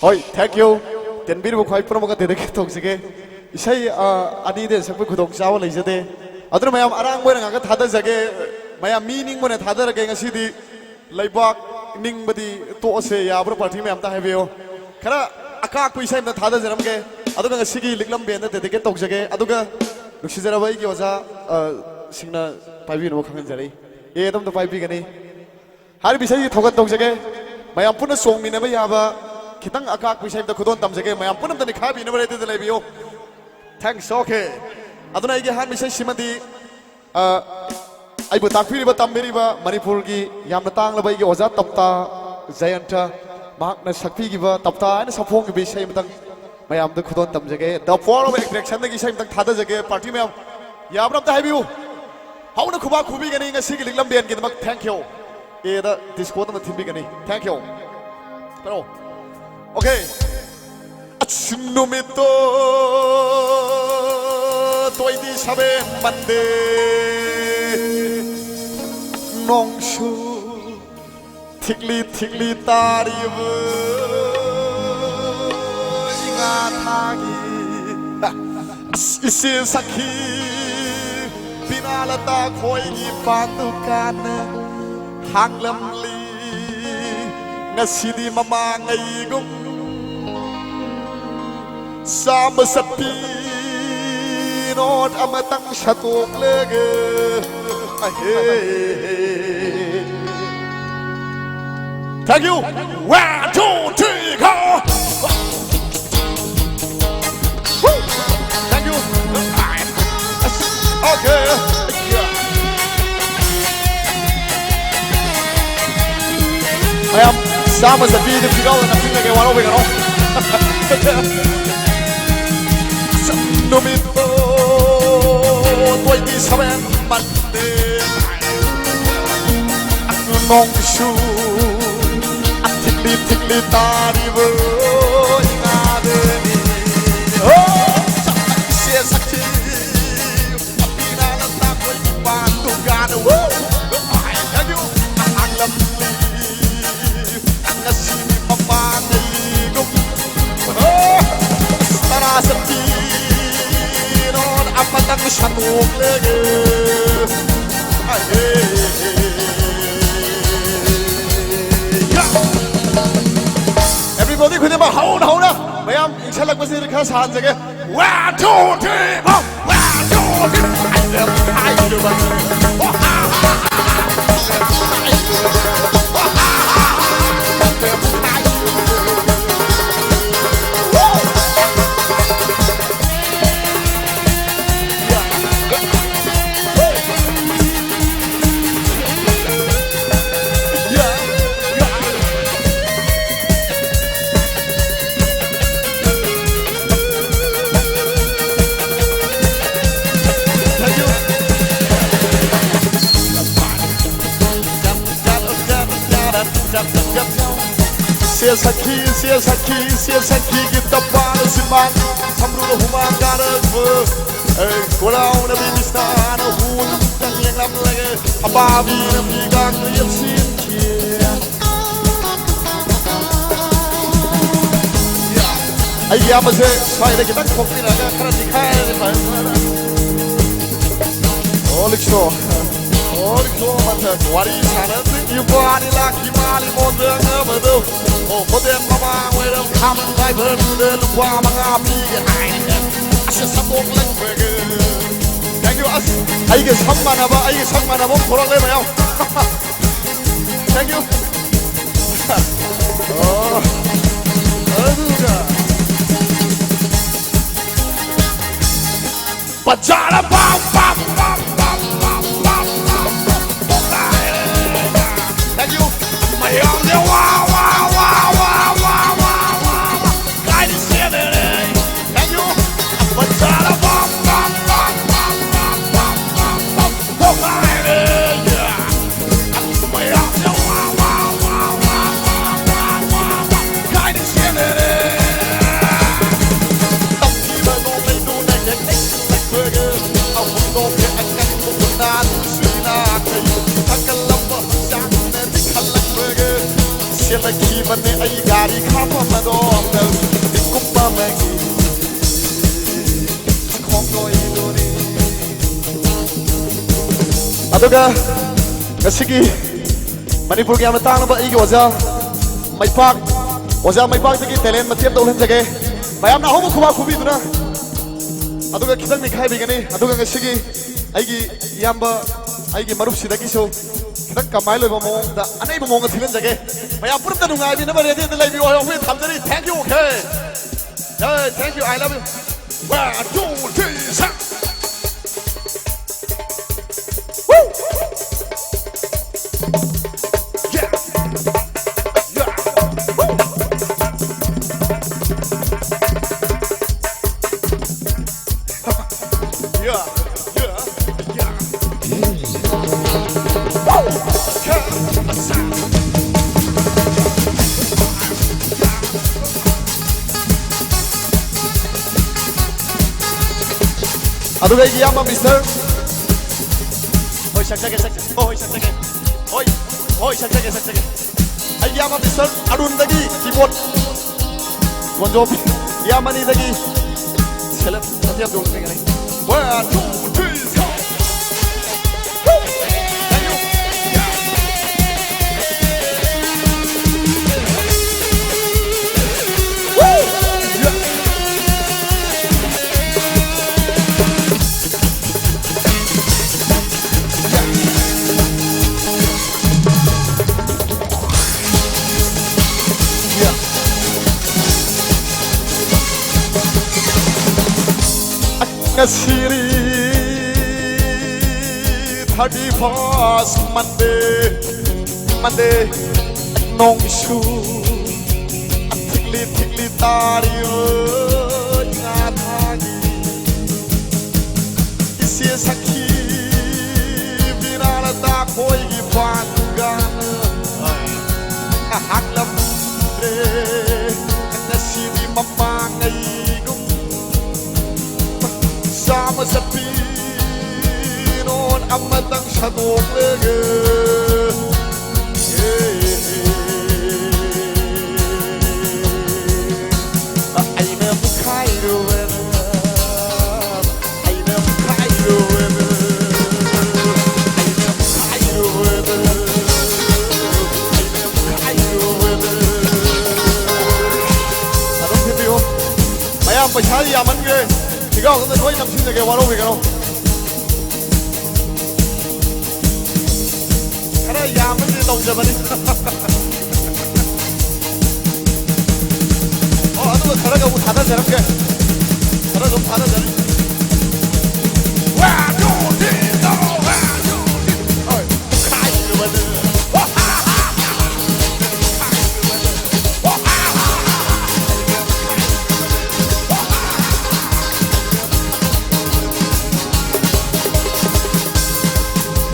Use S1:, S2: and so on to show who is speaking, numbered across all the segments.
S1: Oi, thank you. Tiền biết một khoai promo cái tiền cái thùng gì cái. Say anh đi đến sang bên khu đồng sao lấy ra đây. Ở đó mày am arang bên ngang cái thắt ra cái mày am meaning bên thắt ra cái ngay xí đi lấy bạc ning bên đi to xe ya bro party mày am ta hay view. Karena akak kui say thắt ra làm cái. Ở đó ngay xí cái LIKLAM bên đó tiền cái thùng gì cái. Ở đó cái lúc xí ra vậy cái oza sinh na phải biết nó khăng ra đi. Ye tôm to phải biết cái này. Hari bisa cái thằng thùng gì cái. Mày am pun song mình bây giờ ba. Kitang akak bisa kita kudon tam jage mayam punam tani khabi na bare te lebiyo thanks okay aduna ige han bisa simadi ai bu takpiri ba tambiri ba manipur gi yamna tang la bai gi oza tapta jayanta mak na sakpi gi ba tapta na sapong gi bisai matang mayam da kudon tam jage the four of attraction gi sai matang thada jage party mayam yamram ta habiu hauna khuba khubi gani nga sig LIKLAM ben gi mak thank you e da disco ta thimbi gani thank you pero okay. Numito toy di sabe mande nongshu tikli tari bu inga thagi isi sakhi binalata khoi ni patukan hanglam li ngasidi mamangai gum sama sepi not amatang satu lege thank you 1 2 3 go thank you okay ayam sama sepi di kau nak tinggal ke warung kan Numito toy di saben mande aku nongshu tikli tari bu ingadeni oh sia sakti apina la ta koi bantu gana wo thank you anglam li angasini mamani gum oh tara sakti amatang satu lege everybody could never hold na mayam insalak masih rekha san jage 1 2 3 go 1 2 Sia sakhi kita panas siman samrul humang garas kolau nabi misna hun tang LIKLAM lagi ababi nabi gang yelsin kia ai ya masih saya kita kopi naga karena dikai Olikso mata wari sana tu bani laki mali modern betul. Oh modern mama wedam kamen bai berde lupa mengapi hai. Asal sabong lek bege. Thank you as. Aige samman apa korang le mayau. Thank you. Oh. Aduh. Bazarda Bom Bom. Burger की बने आई गाड़ी खापा मदो कुप्पा Maggi खोंगो इदोनी अदुगा गसिगी Manipur की तांग आई ओजा मैपाक ओजा मैपाक की talent मतेब तौलन जगे ma'am ना हो खुबा खुबीदुना अदुगा खितंग निखाई बिगनी अदुगा गसिगी आइगी याम्बा आइगी मरुप सिदगिसो खितंग कमाई लोइबा मोंगदा अनैबा मोंगा थिलन जगे मैम पुरमदा नुंगाई बिना रेडी द लाइबी ओ वे थामजरी thank you okay thank you I love you 1 2 3 4 अदुगा यामा मिस्टर होय सकसगे होय सकसगे होय सकसगे आई यामा मिस्टर अरुण दगी कीबोर्ड वंजोप यामानी दगी सेलेब सत्यम दोंग पेंगने 1 2 3 go Siri 31st Monday nong shu tikli tari nga thagi isi sakhi binala ta koi gi pangan haklam re nasiri mapangai sama sepi non amatang shadong lege aina bukai ruwen aina bukai ruwen aina bukai ruwen aina bukai ruwen adong video mayam paisa yaman ge Tiga orang tu yang sini ke warung ni kan? Karena yang mesti tahu siapa ni. Oh, anu karena kamu thada jarak ke? Karena kamu thada jarak. Wah, jom kita, wah, jom kita. Oh, kai tu mana?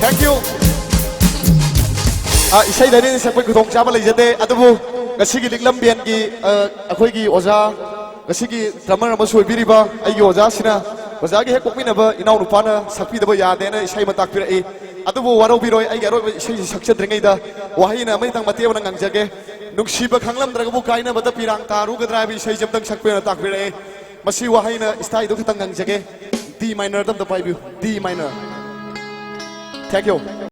S1: Thank you. Isai dari ni siapa kudong siapa lagi jadi? Aduh, kasih liklam bian ki, aku ki oza, kasih ki drummer nama suai biri ba, ayo oza sina, oza ki hek pokmin apa, inau rupana, sakpi daba ya deh na isai matak pira aduh warau biroi, ayo warau isai sakset rengai dah, wahai na, mai tang mati apa nang jage, nuksiba khanglam draga bukai na bata pirang taru ke drive isai jam tang sakpi matak pira masih wahai na istai itu ketang nang jage, D minor tam tapai biu, D minor. Thank you.